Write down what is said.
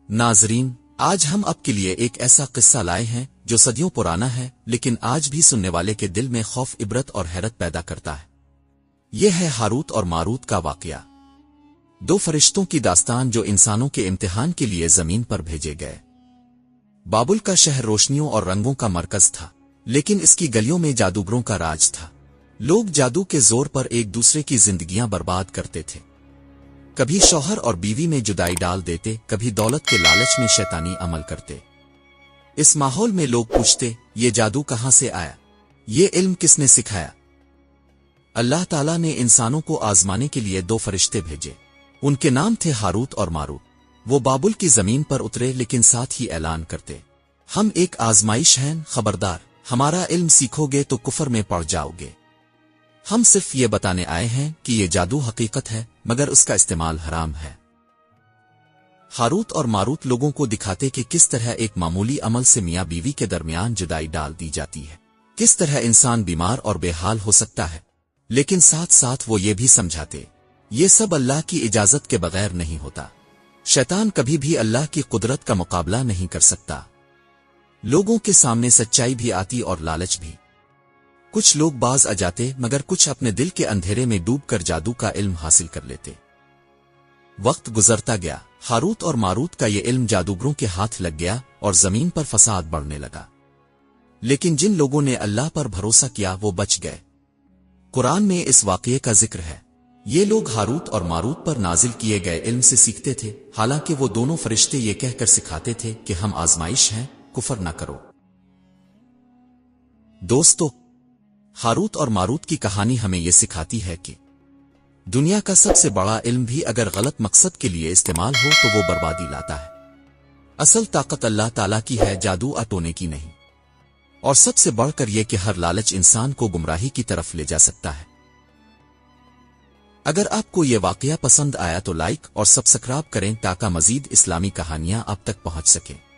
ناظرین، آج ہم آپ کے لیے ایک ایسا قصہ لائے ہیں جو صدیوں پرانا ہے، لیکن آج بھی سننے والے کے دل میں خوف، عبرت اور حیرت پیدا کرتا ہے۔ یہ ہے ہاروت اور ماروت کا واقعہ، دو فرشتوں کی داستان جو انسانوں کے امتحان کے لیے زمین پر بھیجے گئے۔ بابل کا شہر روشنیوں اور رنگوں کا مرکز تھا، لیکن اس کی گلیوں میں جادوگروں کا راج تھا۔ لوگ جادو کے زور پر ایک دوسرے کی زندگیاں برباد کرتے تھے، کبھی شوہر اور بیوی میں جدائی ڈال دیتے، کبھی دولت کے لالچ میں شیطانی عمل کرتے۔ اس ماحول میں لوگ پوچھتے، یہ جادو کہاں سے آیا؟ یہ علم کس نے سکھایا؟ اللہ تعالیٰ نے انسانوں کو آزمانے کے لیے دو فرشتے بھیجے، ان کے نام تھے ہاروت اور ماروت۔ وہ بابل کی زمین پر اترے، لیکن ساتھ ہی اعلان کرتے، ہم ایک آزمائش ہیں، خبردار، ہمارا علم سیکھو گے تو کفر میں پڑ جاؤ گے۔ ہم صرف یہ بتانے آئے ہیں کہ یہ جادو حقیقت ہے، مگر اس کا استعمال حرام ہے۔ ہاروت اور ماروت لوگوں کو دکھاتے کہ کس طرح ایک معمولی عمل سے میاں بیوی کے درمیان جدائی ڈال دی جاتی ہے، کس طرح انسان بیمار اور بے حال ہو سکتا ہے، لیکن ساتھ ساتھ وہ یہ بھی سمجھاتے، یہ سب اللہ کی اجازت کے بغیر نہیں ہوتا۔ شیطان کبھی بھی اللہ کی قدرت کا مقابلہ نہیں کر سکتا۔ لوگوں کے سامنے سچائی بھی آتی اور لالچ بھی۔ کچھ لوگ باز آ جاتے، مگر کچھ اپنے دل کے اندھیرے میں ڈوب کر جادو کا علم حاصل کر لیتے۔ وقت گزرتا گیا، ہاروت اور ماروت کا یہ علم جادوگروں کے ہاتھ لگ گیا اور زمین پر فساد بڑھنے لگا۔ لیکن جن لوگوں نے اللہ پر بھروسہ کیا وہ بچ گئے۔ قرآن میں اس واقعے کا ذکر ہے۔ یہ لوگ ہاروت اور ماروت پر نازل کیے گئے علم سے سیکھتے تھے، حالانکہ وہ دونوں فرشتے یہ کہہ کر سکھاتے تھے کہ ہم آزمائش ہیں، کفر نہ کرو۔ دوستو، ہاروت اور ماروت کی کہانی ہمیں یہ سکھاتی ہے کہ دنیا کا سب سے بڑا علم بھی اگر غلط مقصد کے لیے استعمال ہو تو وہ بربادی لاتا ہے۔ اصل طاقت اللہ تعالیٰ کی ہے، جادو اٹونے کی نہیں۔ اور سب سے بڑھ کر یہ کہ ہر لالچ انسان کو گمراہی کی طرف لے جا سکتا ہے۔ اگر آپ کو یہ واقعہ پسند آیا تو لائک اور سبسکرائب کریں تاکہ مزید اسلامی کہانیاں آپ تک پہنچ سکیں۔